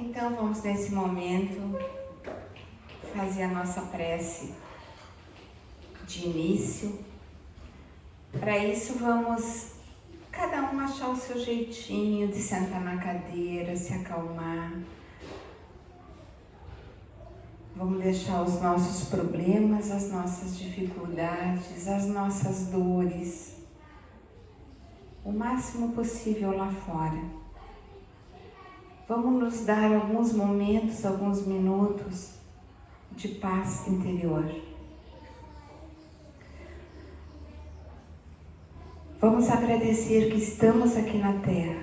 Então vamos nesse momento fazer a nossa prece de início. Para isso vamos cada um achar o seu jeitinho de sentar na cadeira, se acalmar. Vamos deixar os nossos problemas, as nossas dificuldades, as nossas dores, o máximo possível lá fora. Vamos nos dar alguns momentos, alguns minutos de paz interior. Vamos agradecer que estamos aqui na Terra,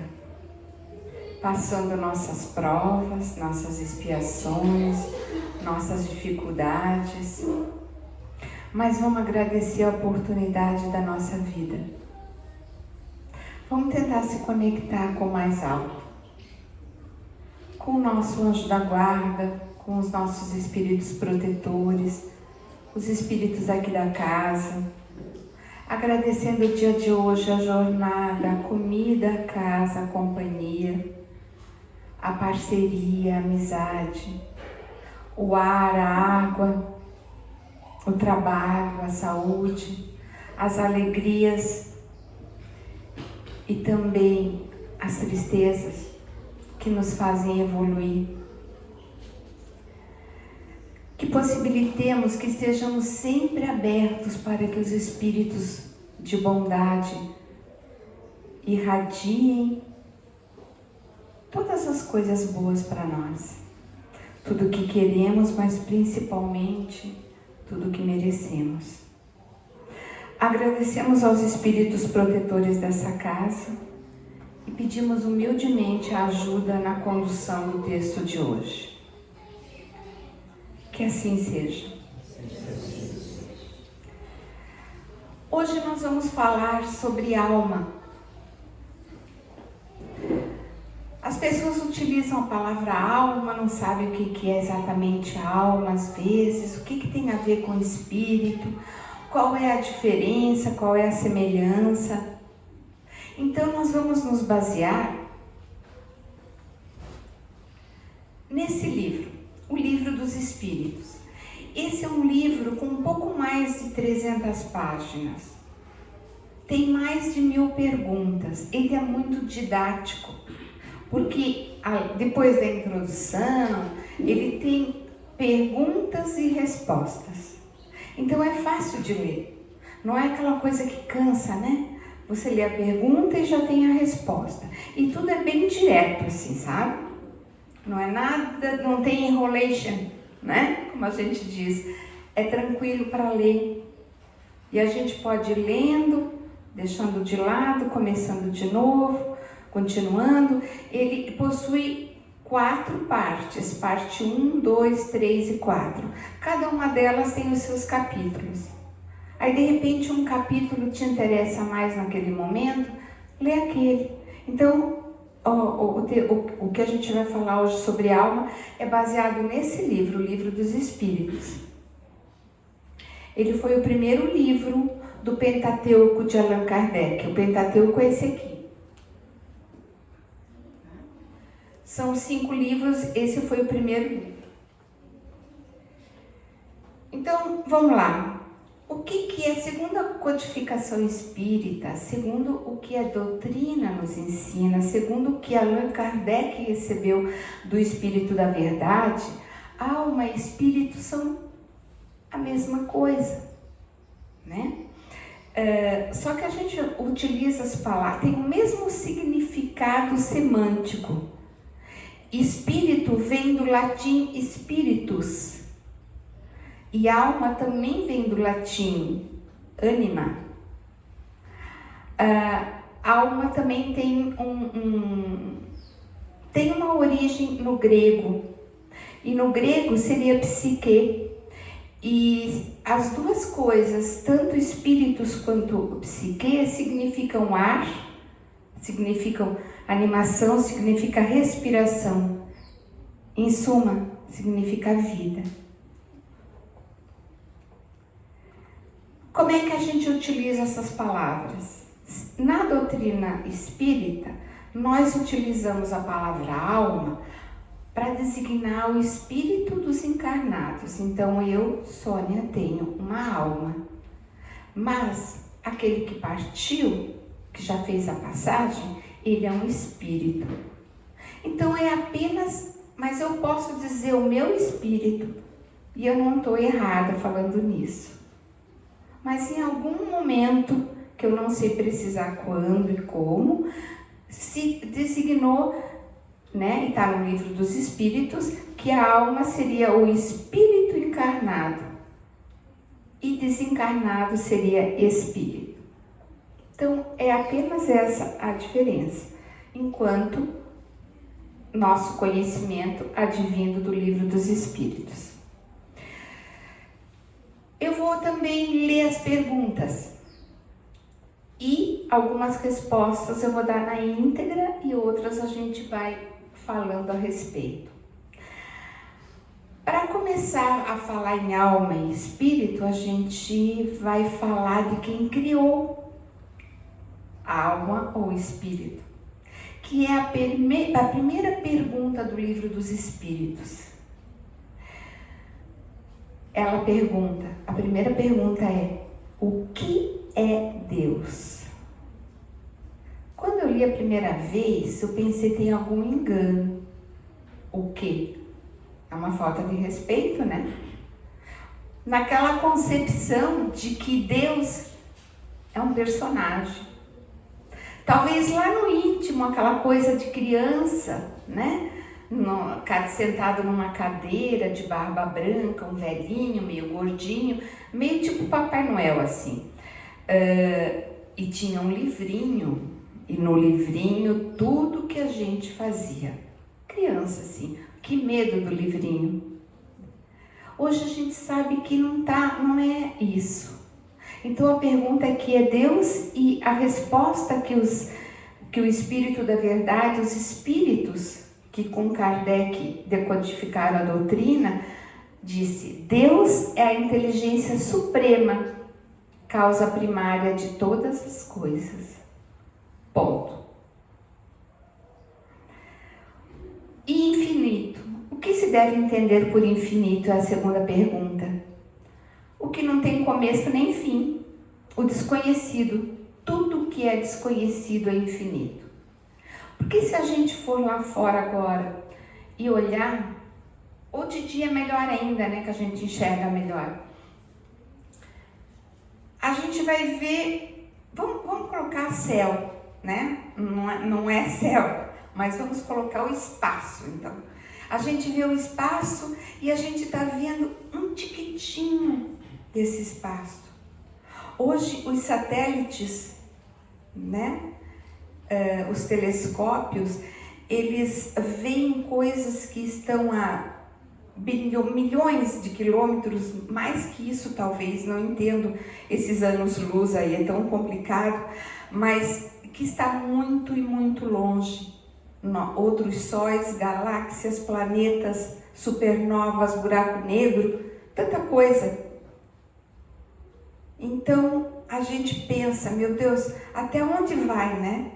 passando nossas provas, nossas expiações, nossas dificuldades, mas vamos agradecer a oportunidade da nossa vida. Vamos tentar se conectar com o mais alto, com o nosso anjo da guarda, com os nossos espíritos protetores, os espíritos aqui da casa, agradecendo o dia de hoje, a jornada, a comida, a casa, a companhia, a parceria, a amizade, o ar, a água, o trabalho, a saúde, as alegrias e também as tristezas que nos fazem evoluir. Que possibilitemos que estejamos sempre abertos para que os espíritos de bondade irradiem todas as coisas boas para nós. Tudo o que queremos, mas principalmente tudo o que merecemos. Agradecemos aos espíritos protetores dessa casa e pedimos humildemente a ajuda na condução do texto de hoje. Que assim seja. Hoje nós vamos falar sobre alma. As pessoas utilizam a palavra alma, não sabem o que é exatamente alma às vezes, o que tem a ver com espírito, qual é a diferença, qual é a semelhança. Então nós vamos nos basear nesse livro, o Livro dos Espíritos. Esse é um livro com um pouco mais de 300 páginas. Tem mais de 1000 perguntas. Ele é muito didático, porque depois da introdução, ele tem perguntas e respostas. Então é fácil de ler. Não é aquela coisa que cansa, né? Você lê a pergunta e já tem a resposta. E tudo é bem direto, assim, sabe? Não é nada, não tem enrolation, né? Como a gente diz. É tranquilo para ler. E a gente pode ir lendo, deixando de lado, começando de novo, continuando. Ele possui 4 partes. Parte 1, 2, 3 e 4. Cada uma delas tem os seus capítulos. Aí, de repente, um capítulo te interessa mais naquele momento, lê aquele. Então, o que a gente vai falar hoje sobre alma é baseado nesse livro, o Livro dos Espíritos. Ele foi o primeiro livro do Pentateuco de Allan Kardec. O Pentateuco é esse aqui. São 5 livros, esse foi o primeiro livro. Então, vamos lá. O que é, segundo a codificação espírita, segundo o que a doutrina nos ensina, segundo o que Allan Kardec recebeu do Espírito da Verdade, alma e espírito são a mesma coisa, né? Só que a gente utiliza as palavras, tem o mesmo significado semântico. Espírito vem do latim spiritus. E alma também vem do latim, anima. Alma também tem tem uma origem no grego. E no grego seria psique. E as duas coisas, tanto espíritos quanto psique, significam ar, significam animação, significa respiração. Em suma, significa vida. Como é que a gente utiliza essas palavras? Na doutrina espírita, nós utilizamos a palavra alma para designar o espírito dos encarnados. Então eu, Sônia, tenho uma alma, mas aquele que partiu, que já fez a passagem, ele é um espírito. Então é apenas, mas eu posso dizer o meu espírito, e eu não estou errada falando nisso. Mas em algum momento, que eu não sei precisar quando e como, se designou, né, e está no livro dos Espíritos, que a alma seria o espírito encarnado e desencarnado seria espírito. Então é apenas essa a diferença, enquanto nosso conhecimento advindo do livro dos Espíritos. Eu vou também ler as perguntas e algumas respostas eu vou dar na íntegra e outras a gente vai falando a respeito. Para começar a falar em alma e espírito, a gente vai falar de quem criou a alma ou espírito, que é a primeira pergunta do livro dos Espíritos. Ela pergunta, a primeira pergunta é: o que é Deus? Quando eu li a primeira vez, eu pensei, tem algum engano. O quê? É uma falta de respeito, né? Naquela concepção de que Deus é um personagem. Talvez lá no íntimo, aquela coisa de criança, né? Sentado numa cadeira de barba branca, um velhinho, meio gordinho, meio tipo Papai Noel, assim. E tinha um livrinho, e no livrinho tudo que a gente fazia. Criança, assim, que medo do livrinho. Hoje a gente sabe que não é isso. Então a pergunta aqui é Deus, e a resposta que o Espírito da Verdade, os Espíritos que com Kardec decodificaram a doutrina, disse: Deus é a inteligência suprema, causa primária de todas as coisas. Ponto. E infinito? O que se deve entender por infinito é a segunda pergunta. O que não tem começo nem fim. O desconhecido. Tudo que é desconhecido é infinito. Porque se a gente for lá fora agora e olhar, ou de dia é melhor ainda, né, que a gente enxerga melhor, a gente vai ver, vamos colocar céu, né? Não é céu, mas vamos colocar o espaço. Então, a gente vê o espaço e a gente está vendo um tiquitinho desse espaço. Hoje os satélites, né? Os telescópios, eles veem coisas que estão a milhões de quilômetros, mais que isso talvez, não entendo esses anos-luz aí, é tão complicado, mas que está muito e muito longe. Outros sóis, galáxias, planetas, supernovas, buraco negro, tanta coisa. Então a gente pensa, meu Deus, até onde vai, né?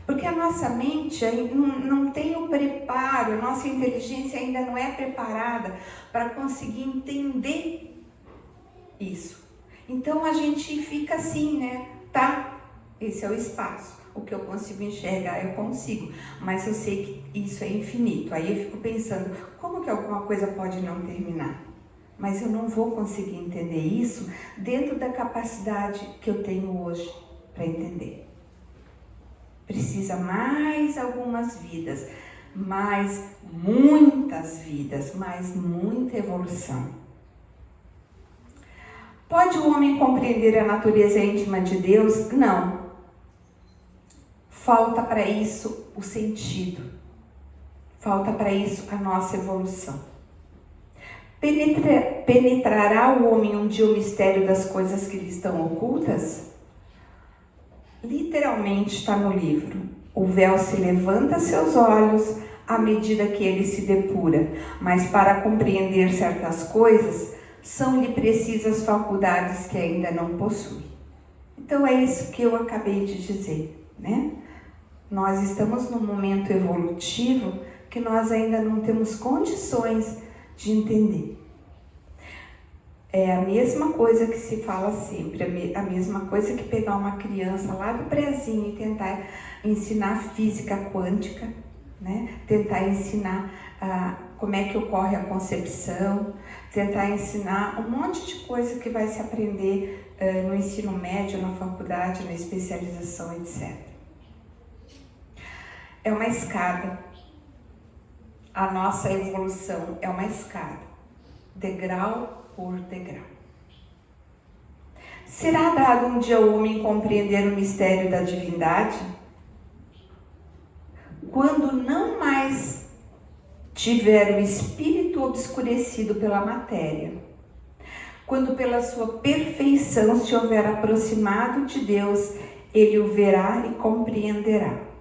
Porque a nossa mente não tem o preparo, a nossa inteligência ainda não é preparada para conseguir entender isso. Então a gente fica assim, né? Tá, esse é o espaço. O que eu consigo enxergar, eu consigo. Mas eu sei que isso é infinito. Aí eu fico pensando, como que alguma coisa pode não terminar? Mas eu não vou conseguir entender isso dentro da capacidade que eu tenho hoje para entender. Precisa mais algumas vidas, mais muitas vidas, mais muita evolução. Pode o homem compreender a natureza íntima de Deus? Não. Falta para isso o sentido. Falta para isso a nossa evolução. Penetrará o homem um dia o mistério das coisas que lhe estão ocultas? Literalmente está no livro. O véu se levanta a seus olhos à medida que ele se depura, mas para compreender certas coisas, são-lhe precisas faculdades que ainda não possui. Então é isso que eu acabei de dizer, né? Nós estamos num momento evolutivo que nós ainda não temos condições de entender. É a mesma coisa que se fala sempre, a mesma coisa que pegar uma criança lá do prezinho e tentar ensinar física quântica, né? Tentar ensinar como é que ocorre a concepção, tentar ensinar um monte de coisa que vai se aprender no ensino médio, na faculdade, na especialização, etc. É uma escada. A nossa evolução é uma escada, degrau por degrau. Será dado um dia ao homem compreender o mistério da divindade? Quando não mais tiver o espírito obscurecido pela matéria, quando pela sua perfeição se houver aproximado de Deus, ele o verá e compreenderá.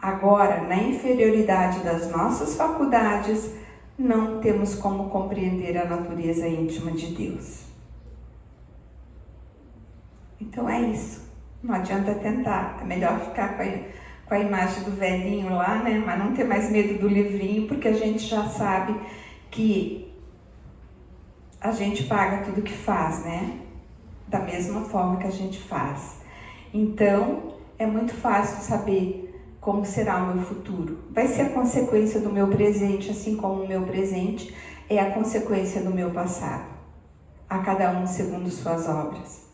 Agora, na inferioridade das nossas faculdades, não temos como compreender a natureza íntima de Deus. Então é isso. Não adianta tentar. É melhor ficar com a imagem do velhinho lá, né? Mas não ter mais medo do livrinho, porque a gente já sabe que a gente paga tudo que faz, né? Da mesma forma que a gente faz. Então, é muito fácil saber como será o meu futuro. Vai ser a consequência do meu presente, assim como o meu presente é a consequência do meu passado. A cada um segundo suas obras.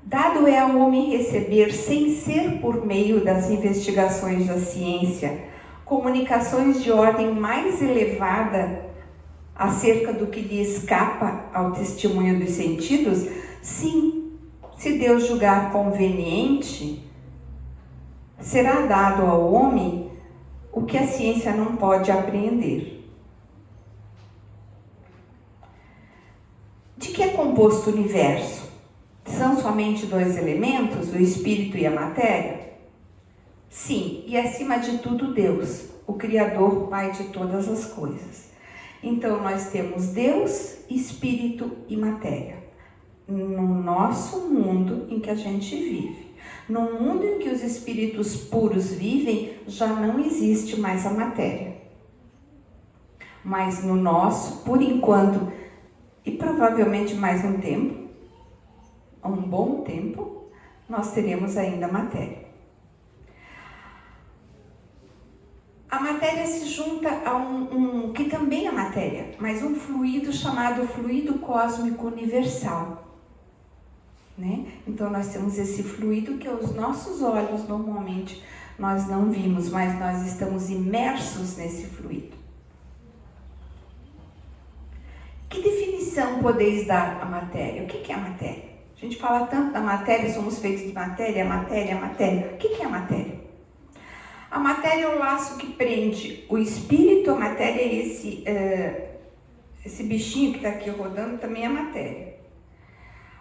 Dado é ao homem receber, sem ser por meio das investigações da ciência, comunicações de ordem mais elevada acerca do que lhe escapa ao testemunho dos sentidos, sim, se Deus julgar conveniente, será dado ao homem o que a ciência não pode apreender. De que é composto o universo? São somente dois elementos, o espírito e a matéria? Sim, e acima de tudo Deus, o Criador, Pai de todas as coisas. Então nós temos Deus, espírito e matéria. No nosso mundo em que a gente vive. No mundo em que os espíritos puros vivem, já não existe mais a matéria. Mas no nosso, por enquanto, e provavelmente mais um tempo, um bom tempo, nós teremos ainda a matéria. A matéria se junta a que também é matéria, mas um fluido chamado fluido cósmico universal. Né? Então nós temos esse fluido que aos nossos olhos normalmente nós não vimos, mas nós estamos imersos nesse fluido. Que definição podeis dar à matéria? O que é a matéria? A gente fala tanto da matéria, somos feitos de matéria, matéria, matéria. O que é a matéria? A matéria é o laço que prende o espírito, a matéria é esse bichinho que está aqui rodando, também é matéria.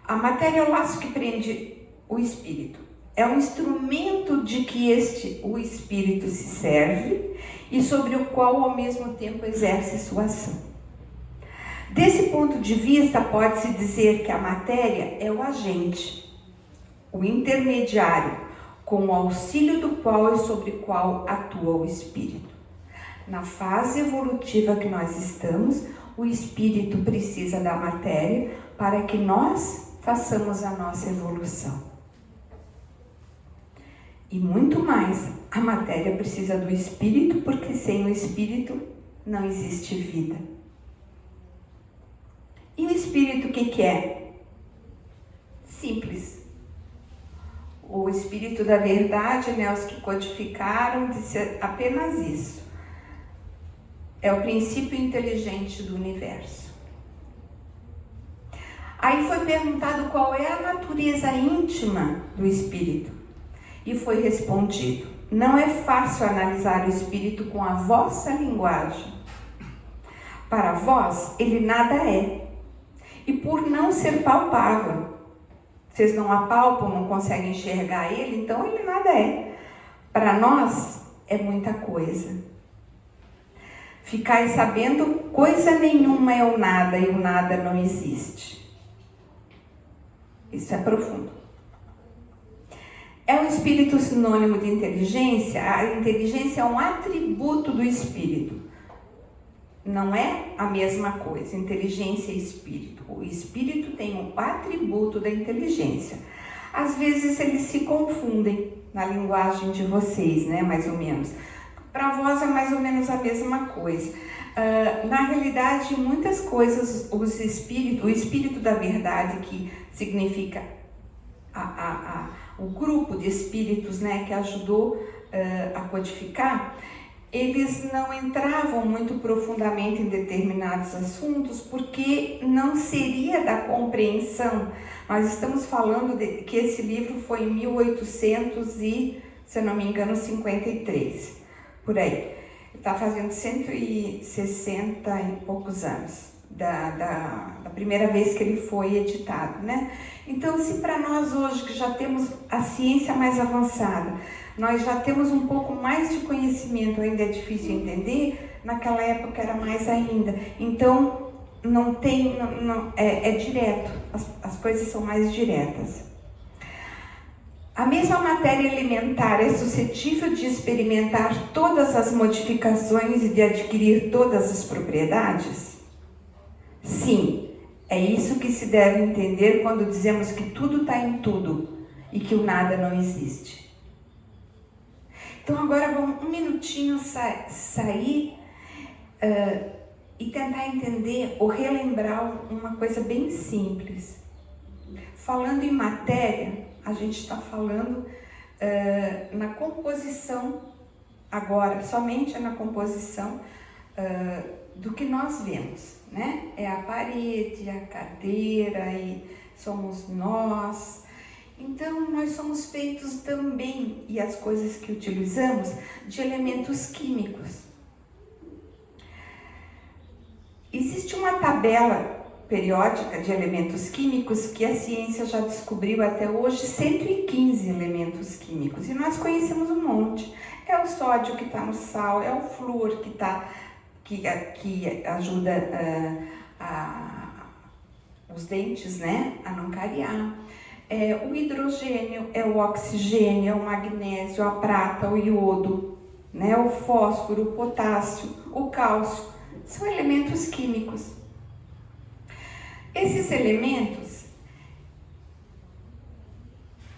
A matéria é o laço que prende o espírito. É um instrumento de que o espírito se serve e sobre o qual ao mesmo tempo exerce sua ação. Desse ponto de vista, pode-se dizer que a matéria é o agente, o intermediário, com o auxílio do qual e sobre o qual atua o espírito. Na fase evolutiva que nós estamos, o espírito precisa da matéria para que nós façamos a nossa evolução. E muito mais, a matéria precisa do espírito, porque sem o espírito não existe vida. E o espírito o que é? Simples. O espírito da verdade, né, os que codificaram, disse apenas isso. É o princípio inteligente do universo. Aí foi perguntado qual é a natureza íntima do espírito. E foi respondido: não é fácil analisar o espírito com a vossa linguagem. Para vós, ele nada é. E por não ser palpável, vocês não apalpam, não conseguem enxergar ele, então ele nada é. Para nós, é muita coisa. Ficai sabendo, coisa nenhuma é o nada e o nada não existe. Isso é profundo. É o espírito sinônimo de inteligência? A inteligência é um atributo do espírito. Não é a mesma coisa, inteligência e espírito. O espírito tem um atributo da inteligência. Às vezes eles se confundem na linguagem de vocês, né? Mais ou menos. Para vós é mais ou menos a mesma coisa. Na realidade, muitas coisas, o espírito da verdade, que significa o grupo de espíritos, né, que ajudou a codificar, eles não entravam muito profundamente em determinados assuntos porque não seria da compreensão. Nós estamos falando que esse livro foi em 1800 e, se eu não me engano, 53, por aí. Está fazendo 160 e poucos anos da primeira vez que ele foi editado, né? Então, se para nós hoje, que já temos a ciência mais avançada, nós já temos um pouco mais de conhecimento, ainda é difícil entender, naquela época era mais ainda. Então, é direto, as coisas são mais diretas. A mesma matéria elementar é suscetível de experimentar todas as modificações e de adquirir todas as propriedades? Sim, é isso que se deve entender quando dizemos que tudo está em tudo e que o nada não existe. Então agora vamos um minutinho sair e tentar entender ou relembrar uma coisa bem simples. Falando em matéria, a gente está falando na composição, agora, somente na composição do que nós vemos, né? É a parede, a cadeira, e somos nós. Então, nós somos feitos também, e as coisas que utilizamos, de elementos químicos. Existe uma tabela periódica de elementos químicos que a ciência já descobriu até hoje 115 elementos químicos, e nós conhecemos um monte. É o sódio que está no sal, é o flúor que ajuda os dentes, né, a não cariar. É o hidrogênio, é o oxigênio, é o magnésio, a prata, o iodo, né, o fósforo, o potássio, o cálcio, são elementos químicos. Esses elementos,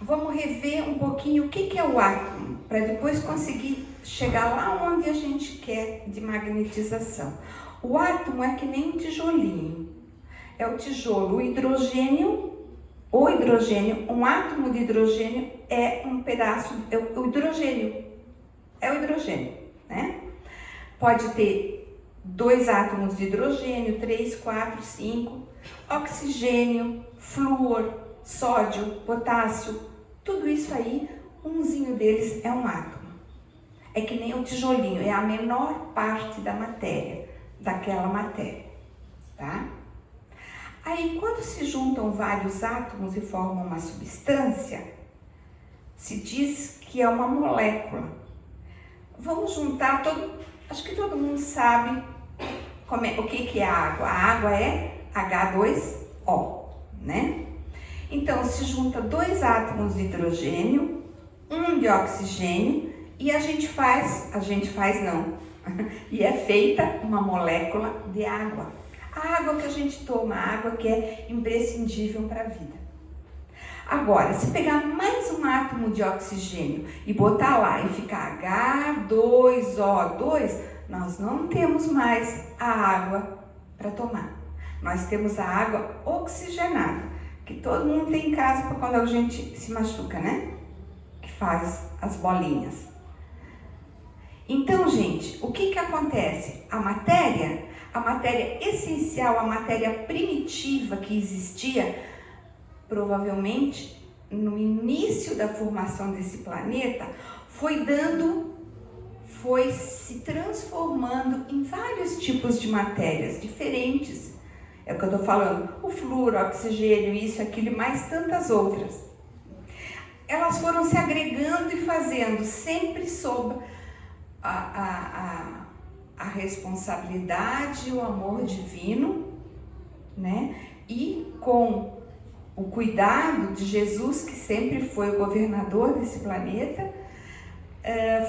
vamos rever um pouquinho o que é o átomo, para depois conseguir chegar lá onde a gente quer de magnetização. O átomo é que nem um tijolinho, é o tijolo, o hidrogênio, um átomo de hidrogênio é um pedaço, o hidrogênio, né? Pode ter 2 átomos de hidrogênio, 3, 4, 5, oxigênio, flúor, sódio, potássio, tudo isso aí, umzinho deles é um átomo. É que nem o tijolinho, é a menor parte da matéria, daquela matéria, tá? Aí, quando se juntam vários átomos e formam uma substância, se diz que é uma molécula. Vamos juntar, acho que todo mundo sabe o que é a água. A água é H2O, né? Então, se junta 2 átomos de hidrogênio, 1 de oxigênio, e e é feita uma molécula de água. A água que a gente toma, a água que é imprescindível para a vida. Agora, se pegar mais um átomo de oxigênio e botar lá e ficar H2O2, nós não temos mais a água para tomar. Nós temos a água oxigenada, que todo mundo tem em casa para quando a gente se machuca, né? Que faz as bolinhas. Então, gente, o que acontece? A matéria essencial, a matéria primitiva que existia, provavelmente no início da formação desse planeta, foi se transformando em vários tipos de matérias diferentes. É o que eu estou falando, o flúor, o oxigênio, isso, aquilo e mais tantas outras. Elas foram se agregando e fazendo sempre sob a responsabilidade e o amor divino, né? E com o cuidado de Jesus, que sempre foi o governador desse planeta,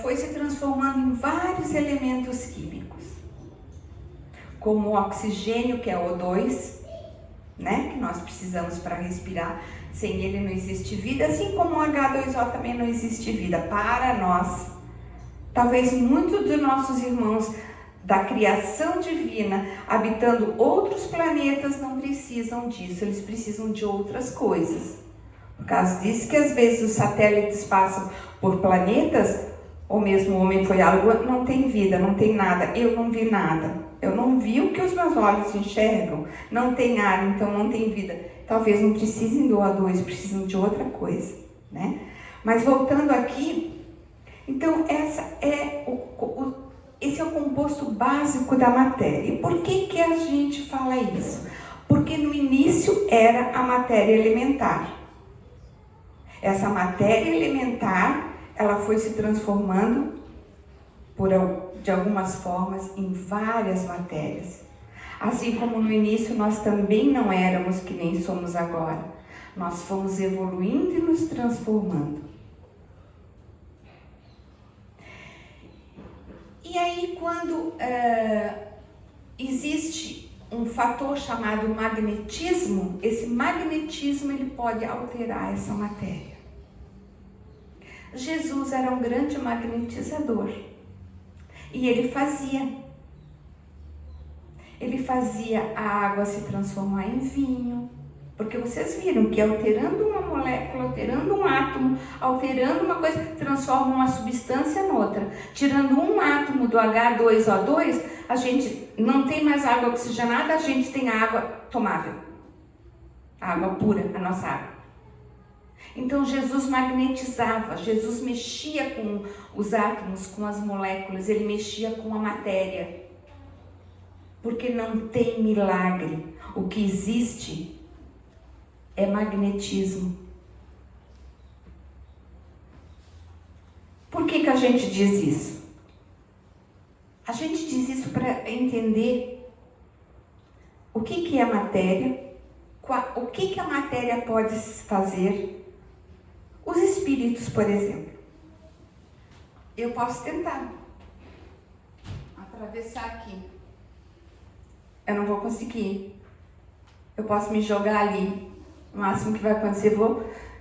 foi se transformando em vários elementos químicos, como o oxigênio, que é O2, né, que nós precisamos para respirar. Sem ele não existe vida, assim como o H2O também não existe vida para nós. Talvez muitos dos nossos irmãos da criação divina, habitando outros planetas, não precisam disso, eles precisam de outras coisas. Por causa disso que às vezes os satélites passam por planetas, ou mesmo o homem foi à Lua, não tem vida, não tem nada. Eu não vi nada, eu não vi o que os meus olhos enxergam, não tem ar, então não tem vida. Talvez não precisem do O2, precisam de outra coisa, né? Mas voltando aqui, então esse é o composto básico da matéria. E por que a gente fala isso? Porque no início era a matéria elementar. Essa matéria elementar, ela foi se transformando de algumas formas em várias matérias. Assim como no início nós também não éramos que nem somos agora. Nós fomos evoluindo e nos transformando. E aí, quando existe um fator chamado magnetismo, esse magnetismo ele pode alterar essa matéria. Jesus era um grande magnetizador e ele fazia a água se transformar em vinho, porque vocês viram que alterando uma molécula, alterando um átomo, alterando uma coisa, transforma uma substância noutra. Tirando um átomo do H2O2, a gente não tem mais água oxigenada, a gente tem água tomável. A água pura, a nossa água. Então Jesus magnetizava, Jesus mexia com os átomos, com as moléculas, ele mexia com a matéria. Porque não tem milagre. O que existe é magnetismo. Por que a gente diz isso? A gente diz isso para entender o que é a matéria, o que a matéria pode fazer. Os espíritos, por exemplo. Eu posso tentar atravessar aqui. Eu não vou conseguir. Eu posso me jogar ali. O máximo que vai acontecer,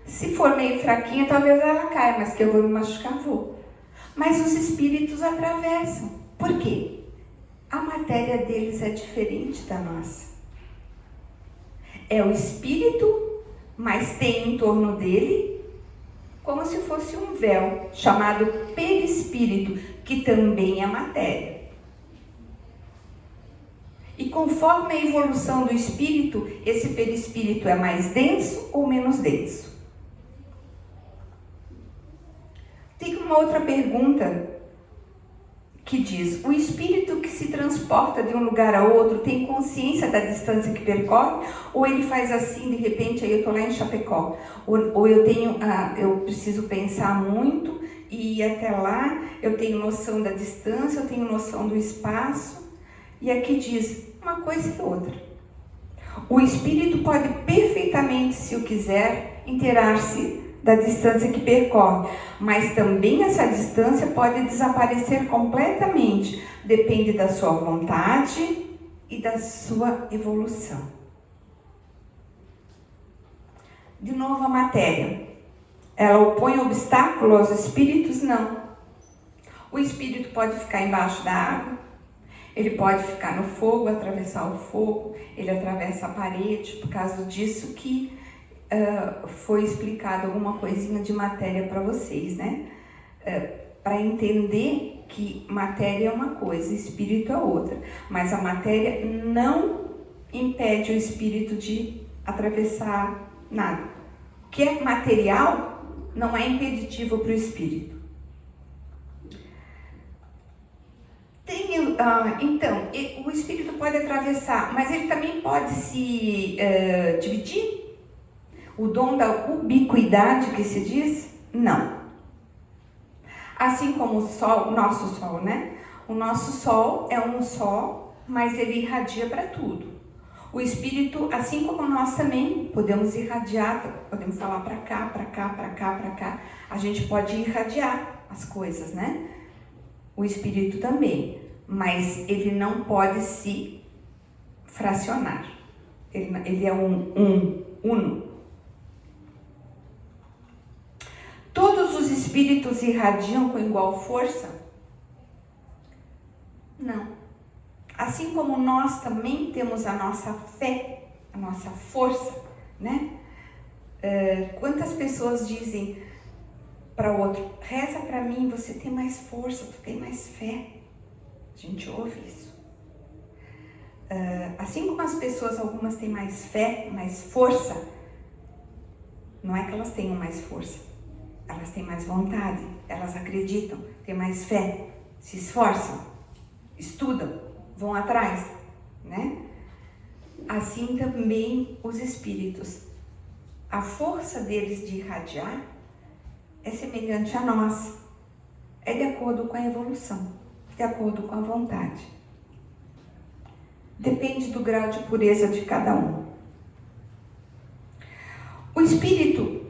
se for meio fraquinha, talvez ela caia, mas que eu vou me machucar, vou. Mas os espíritos atravessam. Por quê? A matéria deles é diferente da nossa. É o espírito, mas tem em torno dele como se fosse um véu, chamado perispírito, que também é matéria. E conforme a evolução do espírito, esse perispírito é mais denso ou menos denso? Tem uma outra pergunta que diz: o espírito que se transporta de um lugar a outro tem consciência da distância que percorre? Ou ele faz assim, de repente, aí eu estou lá em Chapecó? Ou eu preciso pensar muito e ir até lá, eu tenho noção da distância, eu tenho noção do espaço. E aqui diz uma coisa e outra. O espírito pode perfeitamente, se o quiser, inteirar-se da distância que percorre, mas também essa distância pode desaparecer completamente, depende da sua vontade e da sua evolução. De novo a matéria. Ela opõe obstáculo aos espíritos? Não. O espírito pode ficar embaixo da água, ele pode ficar no fogo, atravessar o fogo, ele atravessa a parede, por causa disso que foi explicado alguma coisinha de matéria para vocês, né? Para entender que matéria é uma coisa, espírito é outra. Mas a matéria não impede o espírito de atravessar nada. O que é material não é impeditivo para o espírito. Então, o espírito pode atravessar, mas ele também pode se dividir? O dom da ubiquidade que se diz? Não. Assim como o Sol, o nosso Sol, né? O nosso Sol é um Sol, mas ele irradia para tudo. O espírito, assim como nós também, podemos irradiar, podemos falar para cá, para cá, para cá, para cá. A gente pode irradiar as coisas, né? O espírito também, mas ele não pode se fracionar. Ele é uno. Todos os espíritos irradiam com igual força? Não. Assim como nós também temos a nossa fé, a nossa força, né? Quantas pessoas dizem para o outro, reza para mim, você tem mais força, tu tem mais fé. A gente ouve isso. Assim como as pessoas, algumas têm mais fé, mais força, não é que elas tenham mais força, elas têm mais vontade, elas acreditam, têm mais fé, se esforçam, estudam, vão atrás, né? Assim também os espíritos. A força deles de irradiar é semelhante a nós. É de acordo com a evolução, de acordo com a vontade. Depende do grau de pureza de cada um. O espírito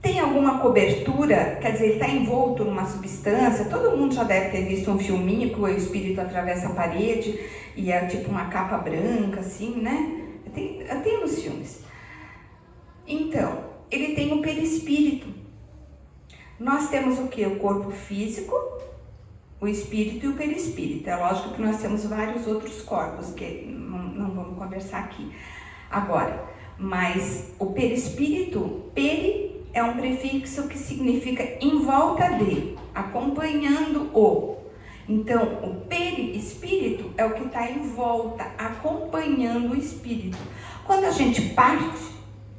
tem alguma cobertura, quer dizer, ele está envolto numa substância. Todo mundo já deve ter visto um filminho que o espírito atravessa a parede e é tipo uma capa branca, assim, né? Tem nos filmes. Então, ele tem o perispírito. Nós temos o quê? O corpo físico, o espírito e o perispírito. É lógico que nós temos vários outros corpos, que não vamos conversar aqui agora. Mas o perispírito, peri, é um prefixo que significa em volta de, acompanhando-o. Então, o perispírito é o que está em volta, acompanhando o espírito. Quando a gente parte,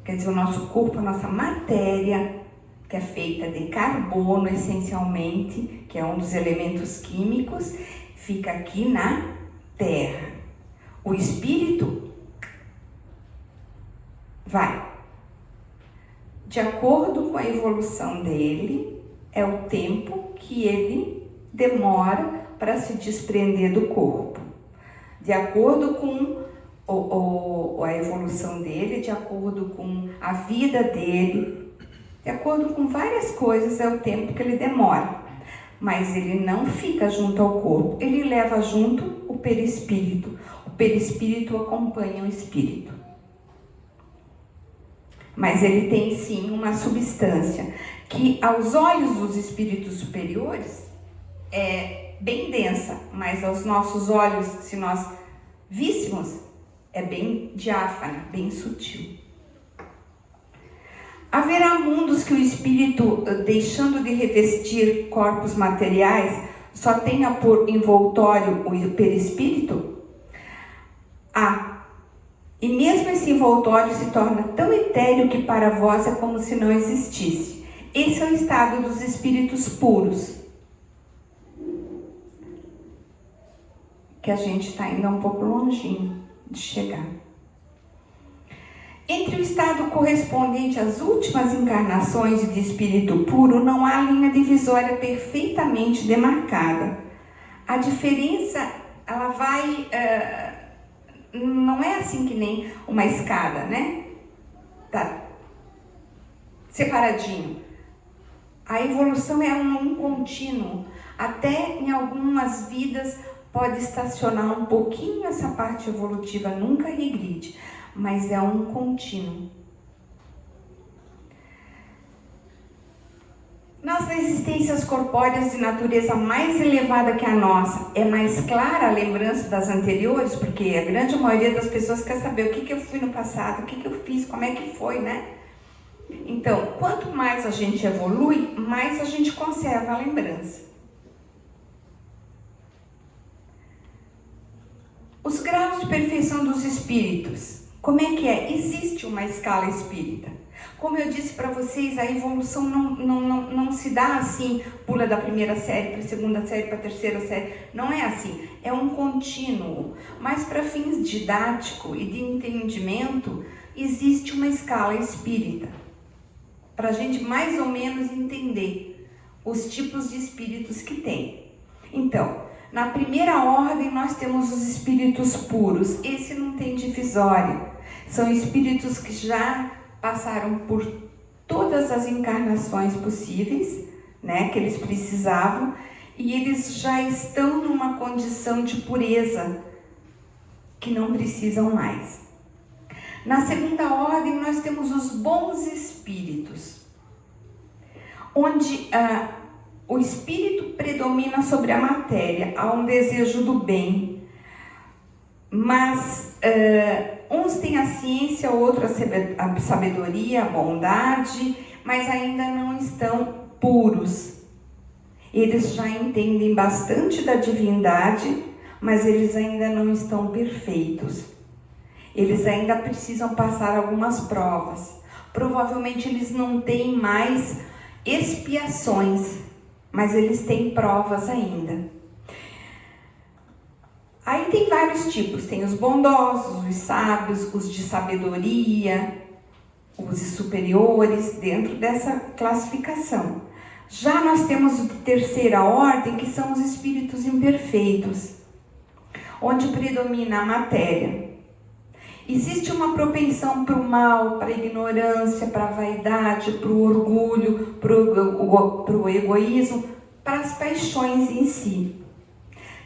quer dizer, o nosso corpo, a nossa matéria, que é feita de carbono essencialmente, que é um dos elementos químicos, fica aqui na Terra. O espírito vai. De acordo com a evolução dele, é o tempo que ele demora para se desprender do corpo. De acordo com a evolução dele, de acordo com a vida dele, de acordo com várias coisas, é o tempo que ele demora. Mas ele não fica junto ao corpo, ele leva junto o perispírito. O perispírito acompanha o espírito. Mas ele tem sim uma substância que aos olhos dos espíritos superiores é bem densa, mas aos nossos olhos, se nós víssemos, é bem diáfana, bem sutil. Haverá mundos que o espírito, deixando de revestir corpos materiais, só tenha por envoltório o perispírito? Há. E mesmo esse envoltório se torna tão etéreo que para vós é como se não existisse. Esse é o estado dos espíritos puros. Que a gente está ainda um pouco longinho de chegar. Entre o estado correspondente às últimas encarnações de espírito puro, não há linha divisória perfeitamente demarcada. A diferença, ela vai... não é assim que nem uma escada, né? Tá separadinho. A evolução é um contínuo. Até em algumas vidas pode estacionar um pouquinho essa parte evolutiva, nunca regride, mas é um contínuo. Nas existências corpóreas de natureza mais elevada que a nossa, é mais clara a lembrança das anteriores, porque a grande maioria das pessoas quer saber o que eu fui no passado, o que eu fiz, como é que foi, né? Então, quanto mais a gente evolui, mais a gente conserva a lembrança. Os graus de perfeição dos espíritos, como é que é? Existe uma escala espírita. Como eu disse para vocês, a evolução não se dá assim, pula da primeira série para a segunda série, para a terceira série. Não é assim, é um contínuo. Mas para fins didáticos e de entendimento, existe uma escala espírita. Para a gente mais ou menos entender os tipos de espíritos que tem. Então, Na primeira ordem nós temos os espíritos puros. Esse não tem divisória. São espíritos que já passaram por todas as encarnações possíveis, né, que eles precisavam, e eles já estão numa condição de pureza que não precisam mais. Na segunda ordem nós temos os bons espíritos, onde o espírito predomina sobre a matéria, há um desejo do bem, mas uns têm a ciência, outros a sabedoria, a bondade, mas ainda não estão puros. Eles já entendem bastante da divindade, mas eles ainda não estão perfeitos. Eles ainda precisam passar algumas provas. Provavelmente eles não têm mais expiações, mas eles têm provas ainda. Aí tem vários tipos, tem os bondosos, os sábios, os de sabedoria, os superiores, dentro dessa classificação. Já nós temos a terceira ordem, que são os espíritos imperfeitos, onde predomina a matéria. Existe uma propensão para o mal, para a ignorância, para a vaidade, para o orgulho, para o egoísmo, para as paixões em si.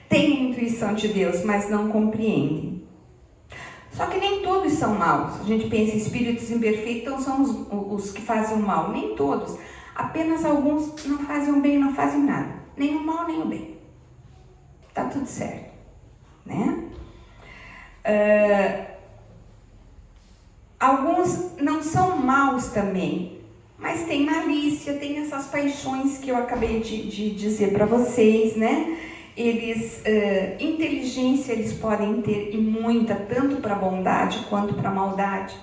Tem a intuição de Deus, mas não compreendem. Só que nem todos são maus. A gente pensa em espíritos imperfeitos, então são os que fazem o mal. Nem todos. Apenas alguns não fazem o bem, não fazem nada. Nem o mal, nem o bem. Tá tudo certo, né? Alguns não são maus também, mas tem malícia, tem essas paixões que eu acabei de dizer para vocês, né? Inteligência eles podem ter, e muita, tanto para bondade quanto para maldade.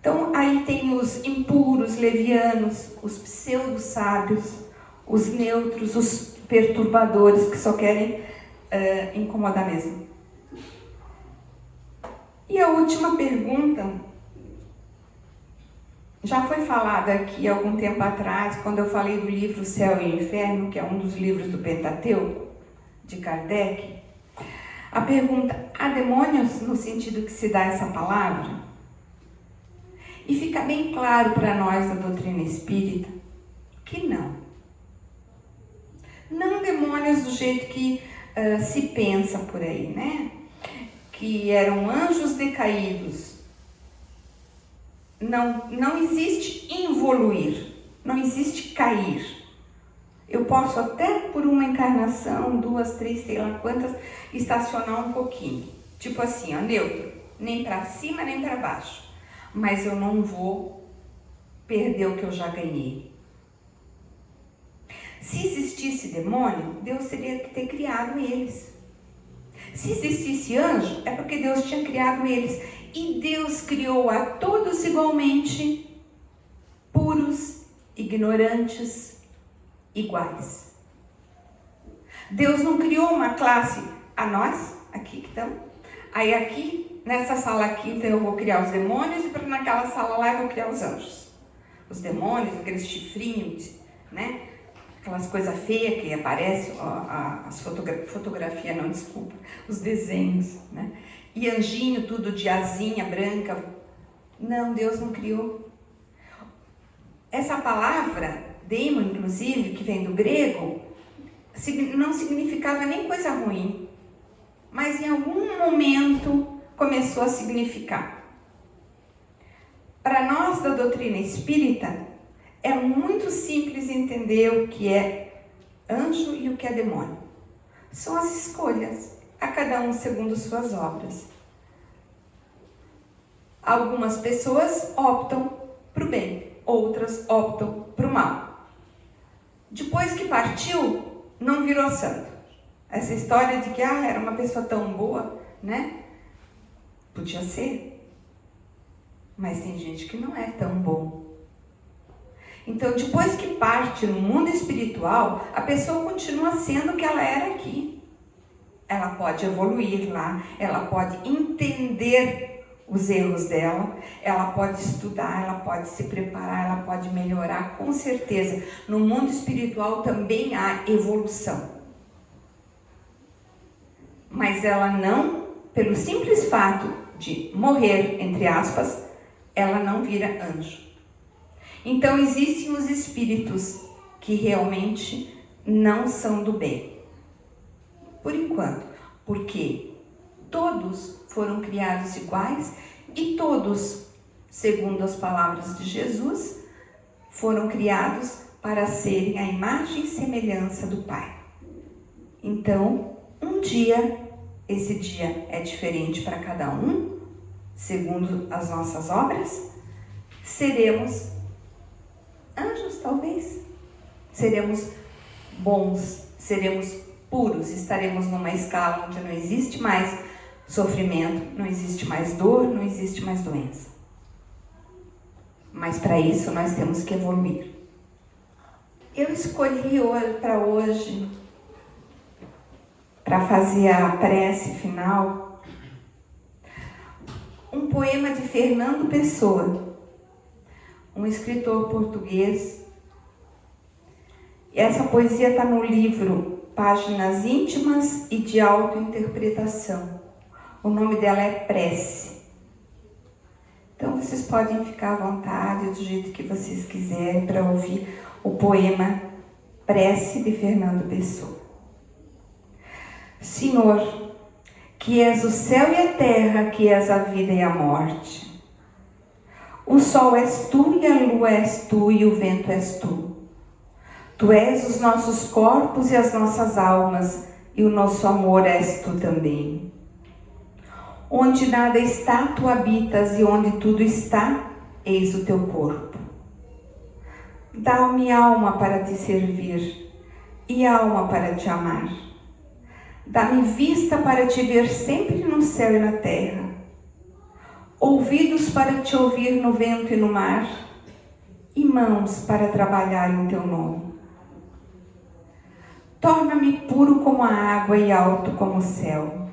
Então, aí tem os impuros, levianos, os pseudo-sábios, os neutros, os perturbadores, que só querem incomodar mesmo. E a última pergunta, já foi falada aqui há algum tempo atrás, quando eu falei do livro Céu e Inferno, que é um dos livros do Pentateuco, de Kardec. A pergunta, há demônios no sentido que se dá essa palavra? E fica bem claro para nós da doutrina espírita que não. Não demônios do jeito que se pensa por aí, né? Que eram anjos decaídos. Não existe involuir, não existe cair. Eu posso até por uma encarnação, 2, 3, sei lá quantas, estacionar um pouquinho. Tipo assim, ó, neutro, nem para cima nem para baixo. Mas eu não vou perder o que eu já ganhei. Se existisse demônio, Deus teria que ter criado eles. Se existisse anjo, é porque Deus tinha criado eles. E Deus criou a todos igualmente, puros, ignorantes, iguais. Deus não criou uma classe, a nós, aqui que estamos. Aí aqui, nessa sala aqui, então eu vou criar os demônios, e naquela sala lá eu vou criar os anjos. Os demônios, aqueles chifrinhos, né? Aquelas coisas feias que aparecem, as fotografia, não, desculpa, os desenhos, né? E anjinho, tudo de asinha branca. Não, Deus não criou. Essa palavra, daemon, inclusive, que vem do grego, não significava nem coisa ruim, mas em algum momento começou a significar. Para nós da doutrina espírita, é muito simples entender o que é anjo e o que é demônio. São as escolhas, a cada um segundo suas obras. Algumas pessoas optam para o bem, outras optam para o mal. Depois que partiu, não virou santo. Essa história de que era uma pessoa tão boa, né? Podia ser. Mas tem gente que não é tão bom. Então, depois que parte no mundo espiritual, a pessoa continua sendo o que ela era aqui. Ela pode evoluir lá, ela pode entender os erros dela, ela pode estudar, ela pode se preparar, ela pode melhorar, com certeza. No mundo espiritual também há evolução. mas ela não, pelo simples fato de morrer, entre aspas, ela não vira anjo. Então existem os espíritos que realmente não são do bem. Por enquanto, porque todos foram criados iguais e todos, segundo as palavras de Jesus, foram criados para serem a imagem e semelhança do Pai. Então, um dia, esse dia é diferente para cada um, segundo as nossas obras, seremos anjos, talvez. Seremos bons, seremos puros, estaremos numa escala onde não existe mais sofrimento, não existe mais dor, não existe mais doença. Mas para isso nós temos que evoluir. Eu escolhi para hoje, para fazer a prece final, um poema de Fernando Pessoa, um escritor português. E essa poesia está no livro Páginas Íntimas e de Autointerpretação. O nome dela é Prece. Então vocês podem ficar à vontade, do jeito que vocês quiserem, para ouvir o poema Prece de Fernando Pessoa. Senhor, que és o céu e a terra, que és a vida e a morte. O sol és tu e a lua és tu e o vento és tu. Tu és os nossos corpos e as nossas almas, e o nosso amor és tu também. Onde nada está, tu habitas, e onde tudo está, eis o teu corpo. Dá-me alma para te servir, e alma para te amar. Dá-me vista para te ver sempre no céu e na terra, ouvidos para te ouvir no vento e no mar, e mãos para trabalhar em teu nome. Torna-me puro como a água e alto como o céu.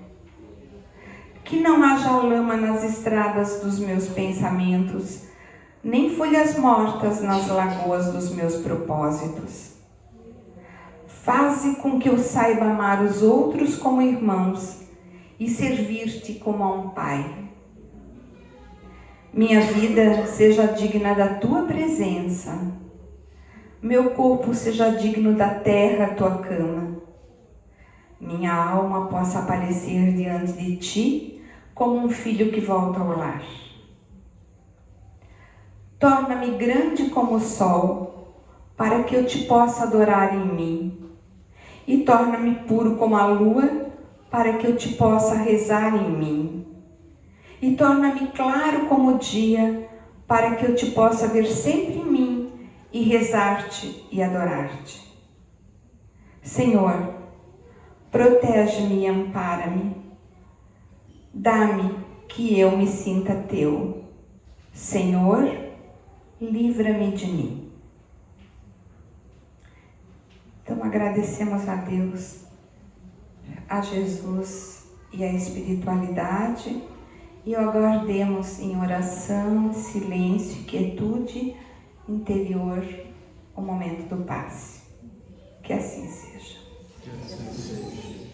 Que não haja lama nas estradas dos meus pensamentos, nem folhas mortas nas lagoas dos meus propósitos. Faze com que eu saiba amar os outros como irmãos e servir-te como a um pai. Minha vida seja digna da tua presença. Meu corpo seja digno da terra, tua cama. Minha alma possa aparecer diante de ti como um filho que volta ao lar. Torna-me grande como o sol, para que eu te possa adorar em mim. E torna-me puro como a lua, para que eu te possa rezar em mim. E torna-me claro como o dia, para que eu te possa ver sempre em mim e rezar-te e adorar-te. Senhor, protege-me e ampara-me. Dá-me que eu me sinta teu. Senhor, livra-me de mim. Então agradecemos a Deus, a Jesus e a espiritualidade e aguardemos em oração, silêncio, quietude interior o momento do passe. Que assim seja. Que assim seja.